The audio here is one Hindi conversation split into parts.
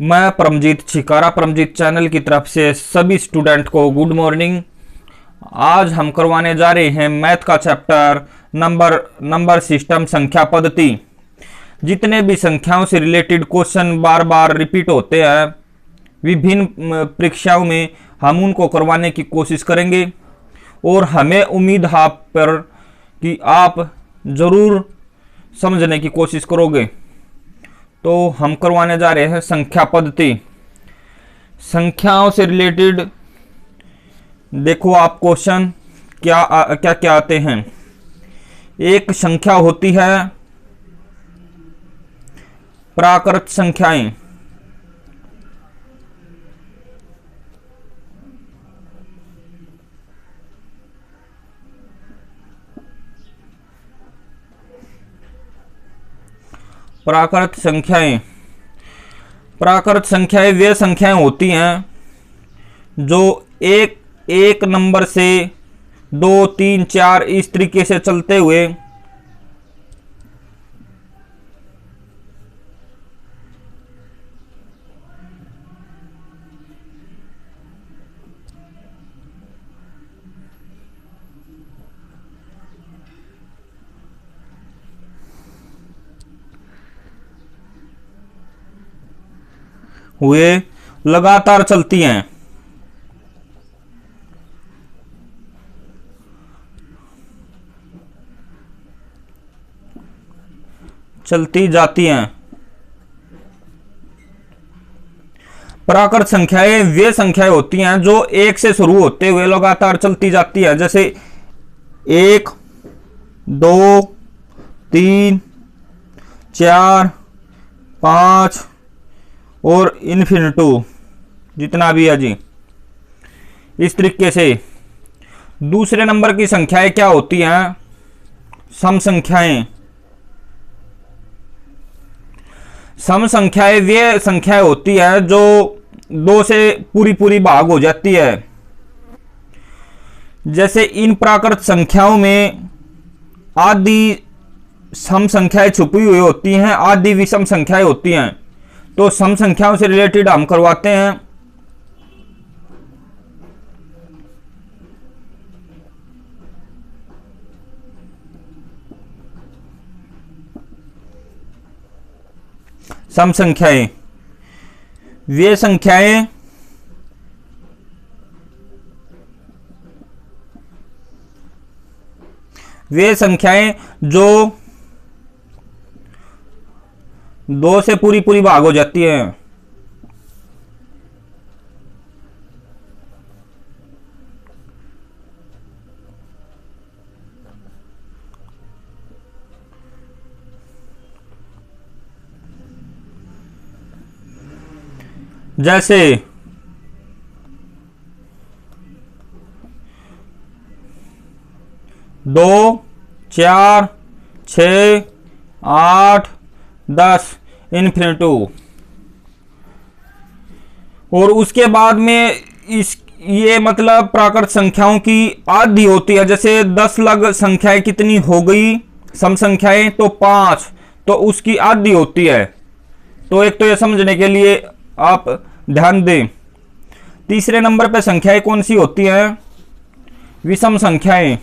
मैं परमजीत छिकारा परमजीत चैनल की तरफ से सभी स्टूडेंट को गुड मॉर्निंग। आज हम करवाने जा रहे हैं मैथ का चैप्टर नंबर सिस्टम संख्या पद्धति। जितने भी संख्याओं से रिलेटेड क्वेश्चन बार बार रिपीट होते हैं विभिन्न परीक्षाओं में, हम उनको करवाने की कोशिश करेंगे और हमें उम्मीद है आप पर कि आप ज़रूर समझने की कोशिश करोगे। तो हम करवाने जा रहे हैं संख्या पद्धति। संख्याओं से रिलेटेड देखो आप क्वेश्चन क्या क्या आते हैं। एक संख्या होती है प्राकृत संख्याएं। प्राकृत संख्याएं वे संख्याएं होती हैं जो एक एक नंबर से 2, 3, 4 इस तरीके से चलते हुए लगातार चलती हैं। चलती जाती हैं। प्राकृत संख्याएं वे संख्याएं होती हैं जो एक से शुरू होते हुए लगातार चलती जाती है, जैसे 1, 2, 3, 4, 5 और इन्फिनिटू जितना भी है जी। इस तरीके से दूसरे नंबर की संख्याएं क्या होती हैं? सम संख्याएं। सम संख्याएं वे संख्याएं होती है जो 2 से पूरी भाग हो जाती है। जैसे इन प्राकृत संख्याओं में आदि सम संख्याएं छुपी हुई होती हैं, आदि विषम संख्याएं होती हैं। तो सम संख्याओं से रिलेटेड हम करवाते हैं। सम संख्याएं वे संख्याएं जो 2 से पूरी भाग हो जाती है। जैसे 2, 4, 6, 8, 10 इन्फिनिटू। और उसके बाद में ये मतलब प्राकृत संख्याओं की आधी होती है। जैसे 10 लग संख्याएं कितनी हो गई सम संख्याएं? तो 5, तो उसकी आधी होती है। तो एक तो ये समझने के लिए आप ध्यान दें। तीसरे नंबर पे संख्याएं कौन सी होती हैं? विषम संख्याएं।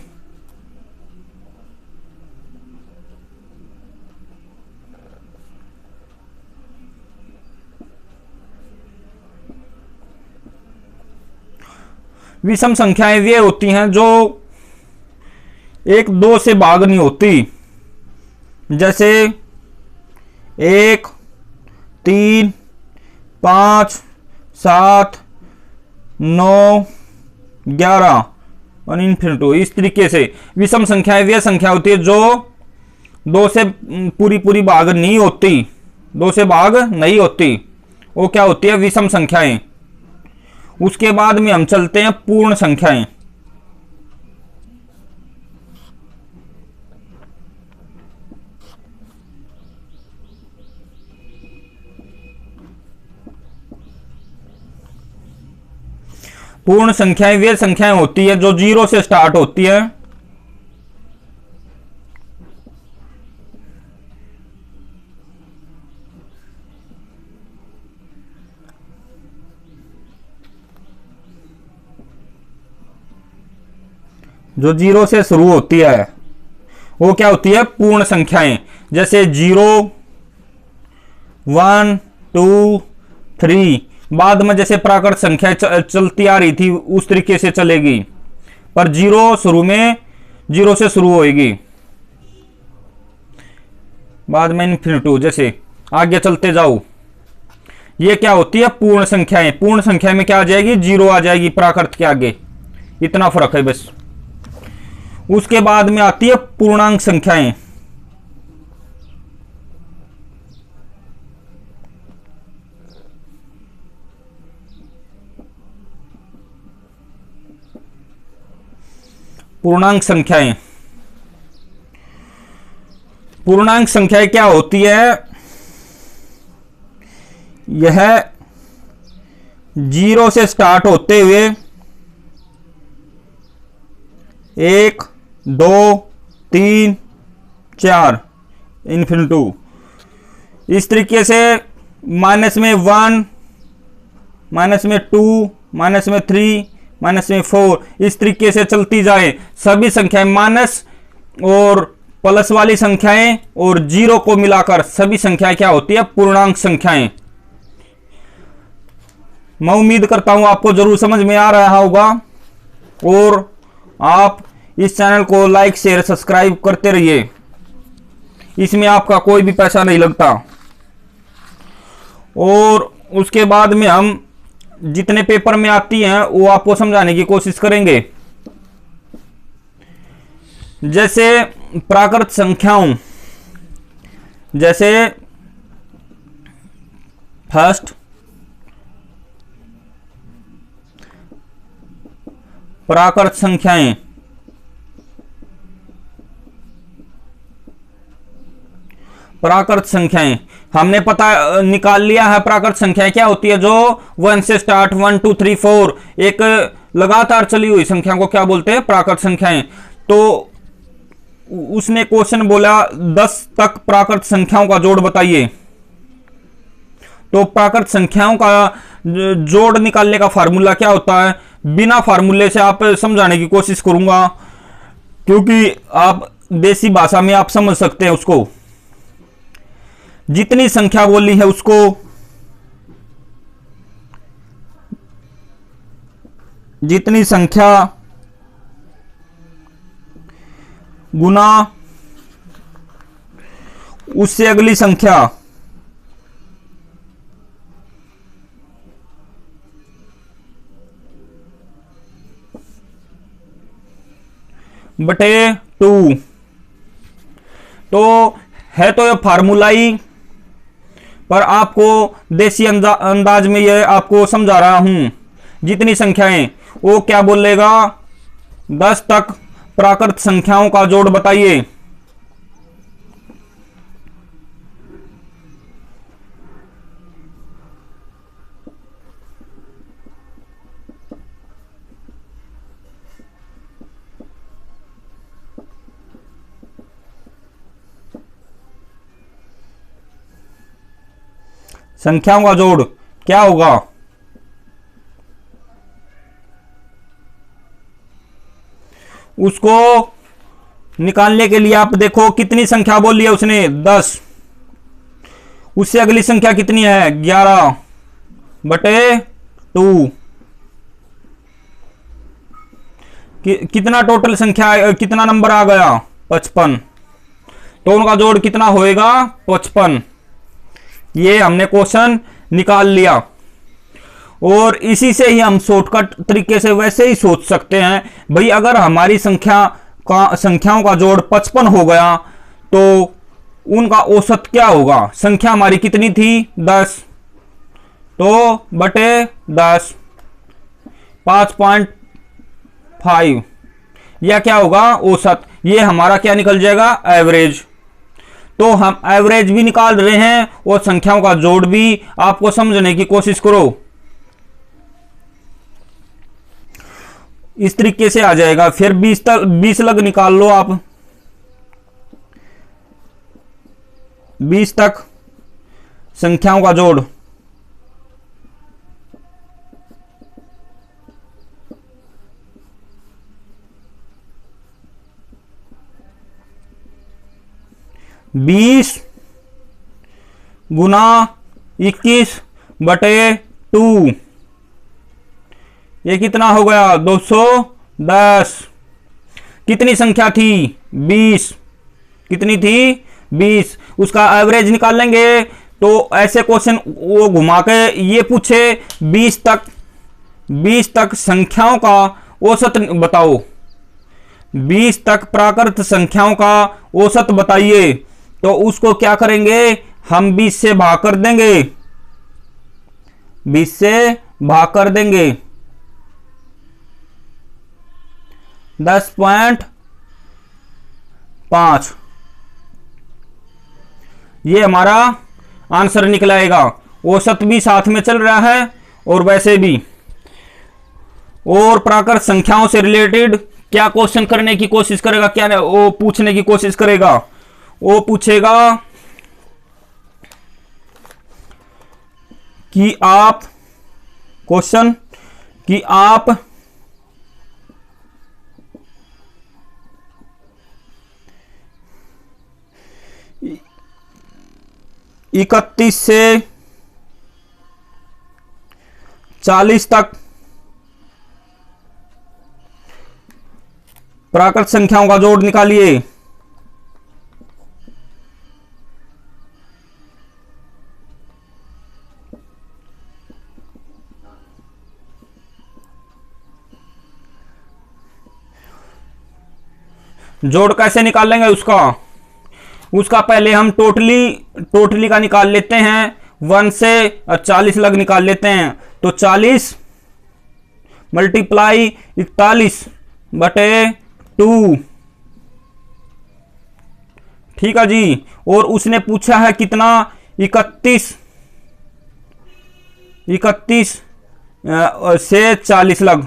विषम संख्याएं वे होती हैं जो 1, 2 से भाग नहीं होती। जैसे 1, 3, 5, 7, 9, 11 और इन्फिनिटू। इस तरीके से विषम संख्याएं वे संख्या होती है जो 2 से पूरी भाग नहीं होती। 2 से भाग नहीं होती, वो क्या होती है? विषम संख्याएं। उसके बाद में हम चलते हैं पूर्ण संख्याएं। पूर्ण संख्याएं वे संख्याएं होती है जो 0 से स्टार्ट होती है जो जीरो से शुरू होती है वो क्या होती है? पूर्ण संख्याएं। जैसे 0, 1, 2, 3, बाद में जैसे प्राकृत संख्या चलती आ रही थी उस तरीके से चलेगी, पर जीरो शुरू में जीरो से शुरू होएगी, बाद में इन्फिनिटी, जैसे आगे चलते जाओ। ये क्या होती है? पूर्ण संख्याएं। पूर्ण संख्या में क्या आ जाएगी? जीरो आ जाएगी प्राकृत के आगे। इतना फर्क है बस। उसके बाद में आती है पूर्णांक संख्याएं। पूर्णांक संख्याएं। पूर्णांक संख्याएं क्या होती है? यह जीरो से स्टार्ट होते हुए 1, 2, 3, 4 इन्फिनिटी, इस तरीके से माइनस में 1, माइनस में 2, माइनस में 3, माइनस में 4, इस तरीके से चलती जाए। सभी संख्याएं माइनस और प्लस वाली संख्याएं और जीरो को मिलाकर सभी संख्याएं क्या होती है? पूर्णांक संख्याएं। मैं उम्मीद करता हूं आपको जरूर समझ में आ रहा होगा, और आप इस चैनल को लाइक शेयर सब्सक्राइब करते रहिए। इसमें आपका कोई भी पैसा नहीं लगता। और उसके बाद में हम जितने पेपर में आती हैं वो आपको समझाने की कोशिश करेंगे। जैसे प्राकृत संख्याओं, जैसे फर्स्ट प्राकृत संख्याएं, प्राकृत संख्याएं हमने पता निकाल लिया है। प्राकृत संख्याएं क्या होती है? जो 1 से स्टार्ट, 1, 2, 3, 4 एक लगातार चली हुई संख्या को क्या बोलते हैं? प्राकृत संख्याएं। तो उसने क्वेश्चन बोला 10 तक प्राकृत संख्याओं का जोड़ बताइए। तो प्राकृत संख्याओं का जोड़ निकालने का फार्मूला क्या होता है? बिना फार्मूले से आप समझाने की कोशिश करूंगा, क्योंकि आप देसी भाषा में आप समझ सकते हैं उसको। जितनी संख्या बोली है उसको जितनी संख्या गुना उससे अगली संख्या बटे 2। तो है तो ये फार्मूला ही, पर आपको देसी अंदाज में ये आपको समझा रहा हूं। जितनी संख्याएं, वो क्या बोलेगा? 10 तक प्राकृत संख्याओं का जोड़ बताइए। संख्याओं का जोड़ क्या होगा? उसको निकालने के लिए आप देखो कितनी संख्या बोली है उसने? 10। उससे अगली संख्या कितनी है? 11 बटे 2। कितना टोटल संख्या, कितना नंबर आ गया? 55। तो उनका जोड़ कितना होएगा? 55। ये हमने क्वेश्चन निकाल लिया। और इसी से ही हम शॉर्टकट तरीके से वैसे ही सोच सकते हैं भाई, अगर हमारी संख्याओं का जोड़ 55 हो गया तो उनका औसत क्या होगा? संख्या हमारी कितनी थी? 10। तो बटे 10, 5.5, यह क्या होगा? औसत। ये हमारा क्या निकल जाएगा? एवरेज। तो हम एवरेज भी निकाल रहे हैं और संख्याओं का जोड़ भी आपको समझने की कोशिश करो। इस तरीके से आ जाएगा। फिर 20 लग निकाल लो आप। 20 तक संख्याओं का जोड़, 20 गुना 21/2, ये कितना हो गया? 210। कितनी संख्या थी? 20। कितनी थी? 20। उसका एवरेज निकाल लेंगे। तो ऐसे क्वेश्चन वो घुमा के ये पूछे 20 तक संख्याओं का औसत बताओ, 20 तक प्राकृत संख्याओं का औसत बताइए, तो उसको क्या करेंगे? हम 20 से भाग कर देंगे, 20 से भाग कर देंगे। 10.5 ये हमारा आंसर निकलाएगा। औसत भी साथ में चल रहा है और वैसे भी। और प्राकृत संख्याओं से रिलेटेड क्या क्वेश्चन करने की कोशिश करेगा, क्या वो पूछने की कोशिश करेगा? वो पूछेगा कि आप क्वेश्चन कि आप 31 से 40 तक प्राकृत संख्याओं का जोड़ निकालिए। जोड़ कैसे निकाल लेंगे उसका पहले हम टोटली का निकाल लेते हैं। 1 से 40 लग निकाल लेते हैं। तो 40 मल्टीप्लाई 41/2, ठीक है जी। और उसने पूछा है कितना? 31 से 40 लग।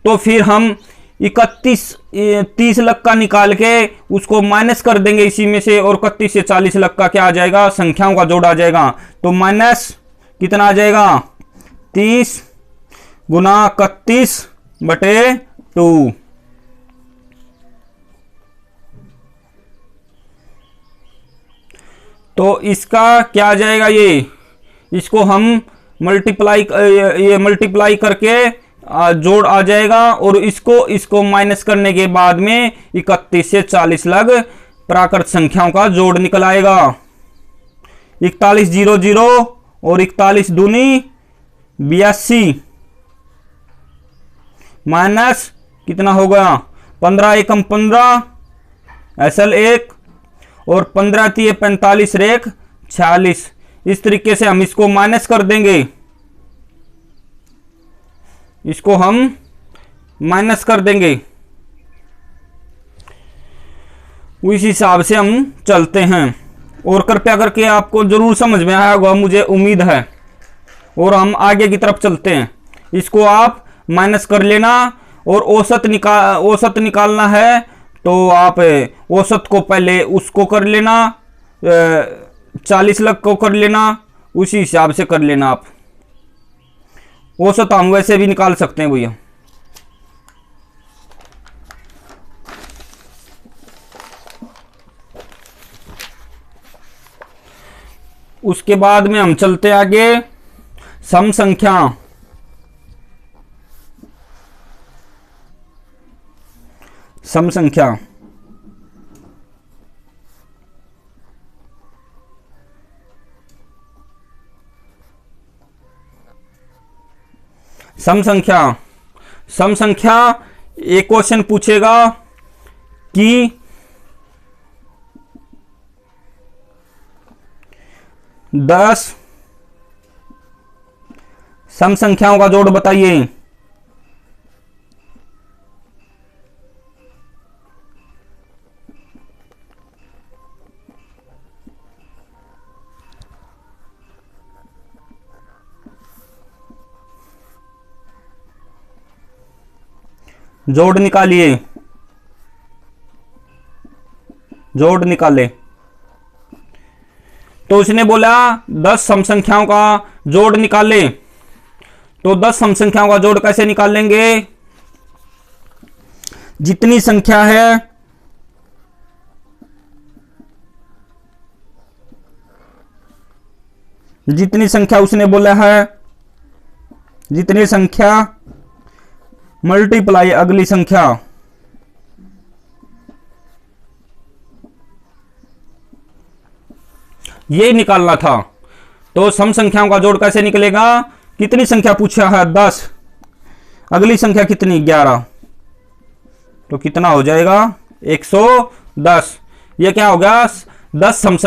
तो फिर हम 30 लग का निकाल के उसको माइनस कर देंगे इसी में से, और 31 से 40 लग का क्या आ जाएगा? संख्याओं का जोड़ आ जाएगा। तो माइनस कितना आ जाएगा? 30 गुना 31/2। तो इसका क्या आ जाएगा? इसको हम मल्टीप्लाई करके जोड़ आ जाएगा, और इसको माइनस करने के बाद में 31 से 40 लग प्राकृत संख्याओं का जोड़ निकल आएगा। 41 0 0 और 41 दूनी 82 माइनस कितना होगा? 15 एकम 15 SL 1 और 15 3 45 रेख 46। इस तरीके से हम इसको माइनस कर देंगे, इसको हम माइनस कर देंगे। उस हिसाब से हम चलते हैं। और कृपया करके आपको जरूर समझ में आया होगा, मुझे उम्मीद है। और हम आगे की तरफ चलते हैं। इसको आप माइनस कर लेना, और औसत निकालना है तो आप औसत को पहले उसको कर लेना, 40 लग को कर लेना, उसी हिसाब से कर लेना। आप औसत हम वैसे भी निकाल सकते हैं भैया। उसके बाद में हम चलते आगे। सम संख्या, सम संख्या सम संख्या एक क्वेश्चन पूछेगा कि 10 सम संख्याओं का जोड़ बताइए। जोड़ निकालिए, जोड़ निकाले। तो उसने बोला 10 सम संख्याओं का जोड़ निकाले। तो 10 सम संख्याओं का जोड़ कैसे निकाल लेंगे? जितनी संख्या है जितनी संख्या उसने बोला है, जितनी संख्या मल्टीप्लाई अगली संख्या, ये निकालना था। तो सम संख्याओं का जोड़ कैसे निकलेगा? कितनी संख्या पूछा है? 10। अगली संख्या कितनी? 11। तो कितना हो जाएगा? 110। ये क्या हो गया? 10 सम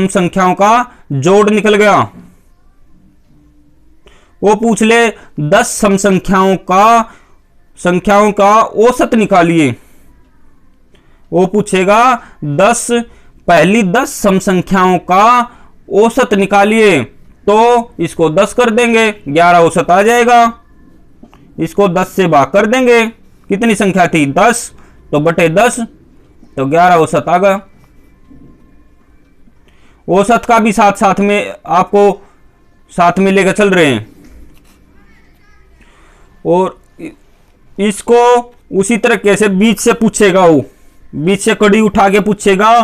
संख्याओं का जोड़ निकल गया। वो पूछ ले 10 सम संख्याओं का औसत निकालिए। वो पूछेगा पहली 10 सम संख्याओं का औसत निकालिए। तो इसको 10 कर देंगे, 11 औसत आ जाएगा। इसको 10 से भाग कर देंगे, कितनी संख्या थी? 10, तो बटे 10, तो 11 औसत आ गया। औसत का भी साथ में आपको साथ में लेकर चल रहे हैं। और इसको उसी तरीके से बीच से पूछेगा, वो बीच से कड़ी उठा के पूछेगा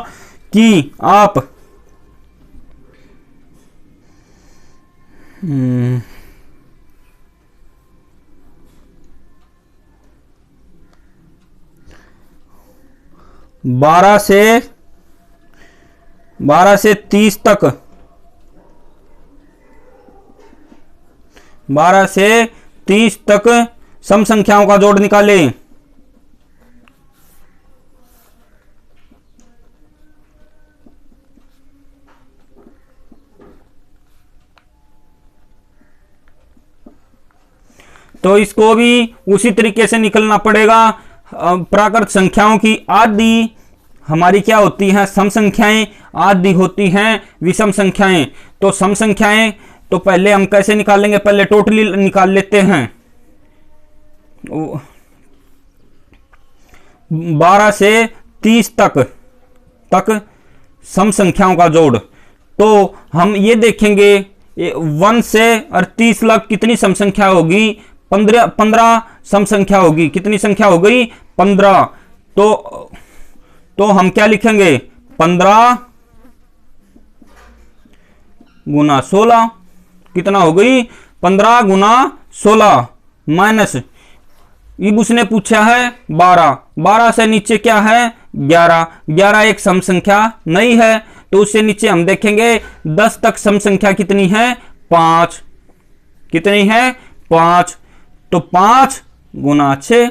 कि आप 12 से 30 तक, 12 से 30 तक सम संख्याओं का जोड़ निकालें। तो इसको भी उसी तरीके से निकलना पड़ेगा। प्राकृत संख्याओं की आदि हमारी क्या होती हैं? सम संख्याएं। आदि होती हैं विषम संख्याएं। तो सम संख्याएं तो पहले हम कैसे निकालेंगे? पहले टोटली निकाल लेते हैं। 12 से 30 तक सम संख्याओं का जोड़। तो हम ये देखेंगे 1 से और 30 लाख कितनी सम संख्या होगी? 15 सम संख्या होगी। कितनी संख्या हो गई? 15। तो हम क्या लिखेंगे? 15 गुना 16 कितना हो गई? 15 गुना 16 माइनस, अब उसने पूछा है 12। 12 से नीचे क्या है? 11। 11 एक सम संख्या नहीं है, तो उससे नीचे हम देखेंगे 10 तक सम संख्या कितनी है? 5। कितनी है? 5। तो 5 गुना 6,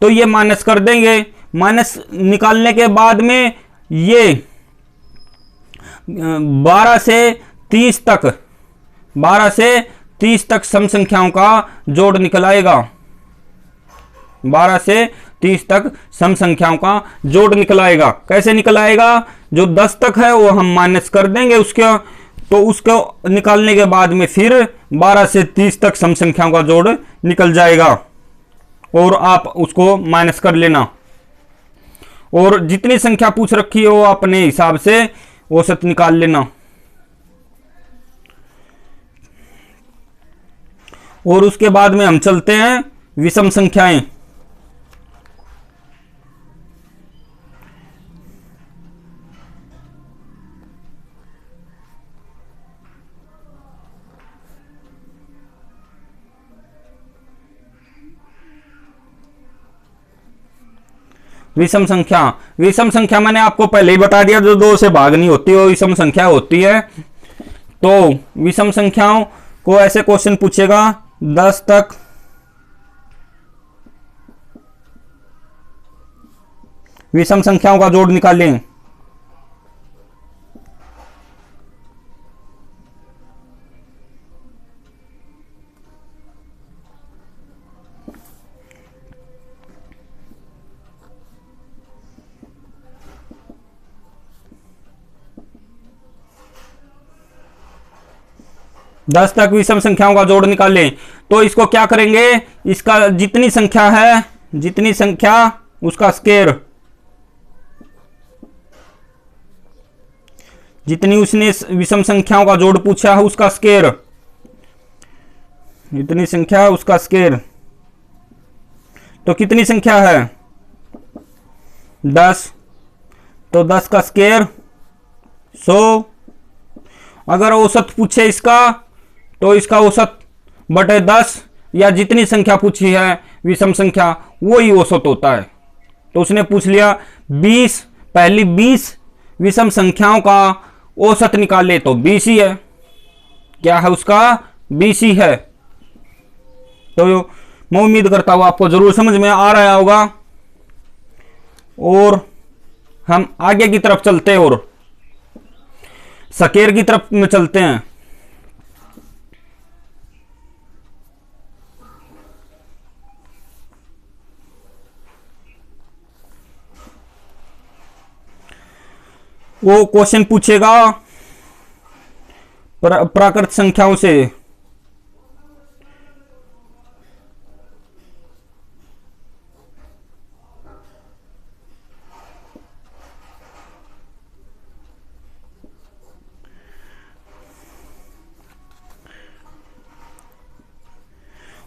तो ये माइनस कर देंगे। माइनस निकालने के बाद में ये 12 से 30 तक सम संख्याओं का जोड़ निकल आएगा। 12 से 30 तक सम संख्याओं का जोड़ निकल आएगा। कैसे निकल आएगा? जो 10 तक है वो हम माइनस कर देंगे उसका, तो उसको निकालने के बाद में फिर 12 से 30 तक सम संख्याओं का जोड़ निकल जाएगा, और आप उसको माइनस कर लेना। और जितनी संख्या पूछ रखी है वो अपने हिसाब से औसत निकाल लेना। और उसके बाद में हम चलते हैं विषम संख्याएं। विषम संख्या मैंने आपको पहले ही बता दिया, जो 2 से भाग नहीं होती वो विषम संख्या होती है। तो विषम संख्याओं को ऐसे क्वेश्चन पूछेगा 10 तक विषम संख्याओं का जोड़ निकालें। दस तक विषम संख्याओं का जोड़ निकालें। तो इसको क्या करेंगे? इसका जितनी संख्या है, जितनी संख्या उसका स्क्वायर, जितनी उसने विषम संख्याओं का जोड़ पूछा है उसका स्क्वायर, जितनी संख्या उसका स्क्वायर। तो कितनी संख्या है? 10। तो 10 का स्क्वायर 100। अगर औसत पूछे इसका तो इसका औसत बटे 10, या जितनी संख्या पूछी है विषम संख्या वही औसत होता है। तो उसने पूछ लिया 20, पहली 20 विषम संख्याओं का औसत निकाले तो 20 ही है। क्या है उसका? 20 ही है। तो मैं उम्मीद करता हूं आपको जरूर समझ में आ रहा होगा। और हम आगे की तरफ चलते हैं और सकेर की तरफ में चलते हैं। वो क्वेश्चन पूछेगा प्राकृत संख्याओं से।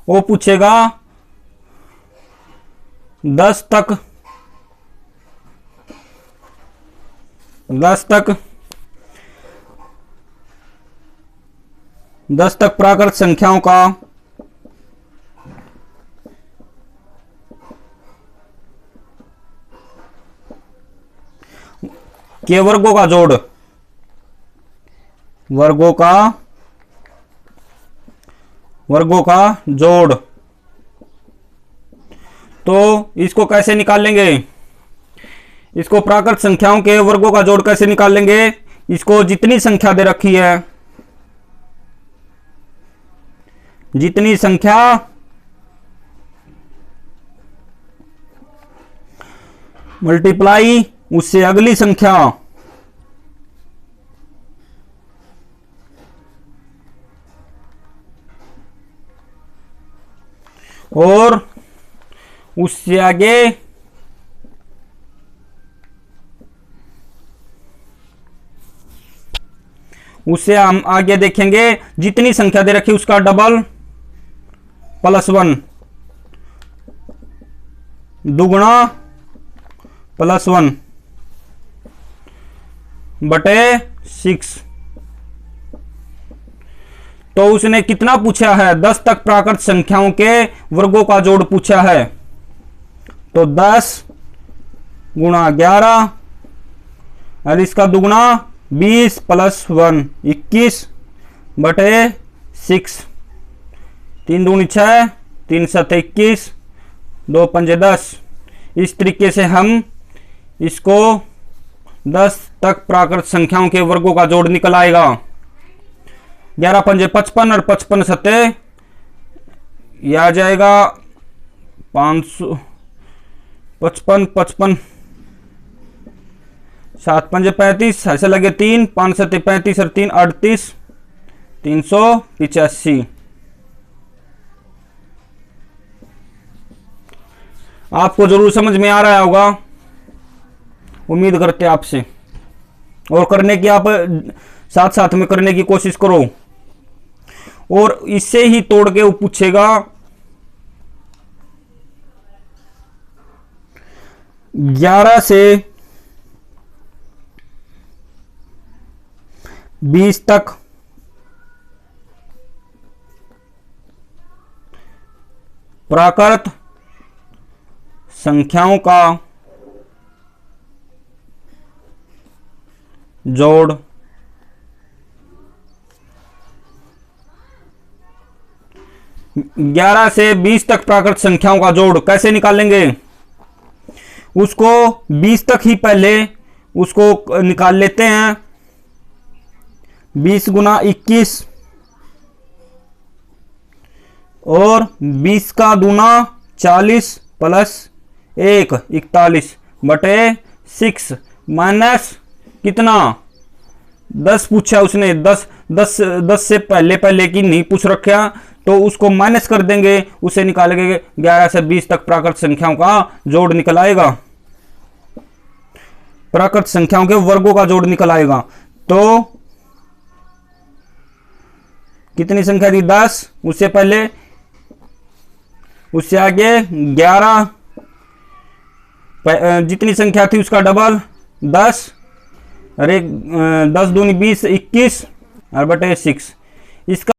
वो पूछेगा 10 तक 10 तक प्राकृत संख्याओं का के वर्गों का जोड़, वर्गों का जोड़। तो इसको कैसे निकालेंगे? इसको प्राकृत संख्याओं के वर्गों का जोड़ कैसे निकालेंगे? इसको जितनी संख्या दे रखी है, जितनी संख्या मल्टीप्लाई उससे अगली संख्या, और उससे आगे उससे हम आगे देखेंगे जितनी संख्या दे रखी उसका डबल +1, दुगुना +1 बटे 6। तो उसने कितना पूछा है? 10 तक प्राकृत संख्याओं के वर्गों का जोड़ पूछा है। तो 10 गुणा 11 और इसका दुगुना 20 + 1 21 बटे 6। 3 दूनी 6, 3 7 21, 2 पंजे 10। इस तरीके से हम इसको 10 तक प्राकृत संख्याओं के वर्गों का जोड़ निकल आएगा। 11 पंजे 55 और 55 सत्ते यह आ जाएगा 555, 55 7 पंजे 35, ऐसे लगे 3, 5 सत्ते 35 और 3 38, 385। आपको जरूर समझ में आ रहा होगा, उम्मीद करते हैं आपसे। और करने की आप साथ साथ में करने की कोशिश करो। और इससे ही तोड़ के वो पूछेगा 11 से 20 तक प्राकृत संख्याओं का जोड़। ग्यारह से 20 तक प्राकृत संख्याओं का जोड़ कैसे निकालेंगे? उसको 20 तक ही पहले उसको निकाल लेते हैं। 20 गुना 21 और 20 का दूना 40 + 1 41 बटे 6 माइनस कितना? 10 पूछा उसने। 10 से पहले की नहीं पूछ रखा, तो उसको माइनस कर देंगे, उसे निकालेंगे। 11 से 20 तक प्राकृत संख्याओं का जोड़ निकल आएगा, प्राकृत संख्याओं के वर्गों का जोड़ निकल आएगा। तो कितनी संख्या थी? 10, उससे पहले उससे आगे 11, जितनी संख्या थी उसका डबल 10, अरे 10 दूनी 20, 21 और बटे 6। इसका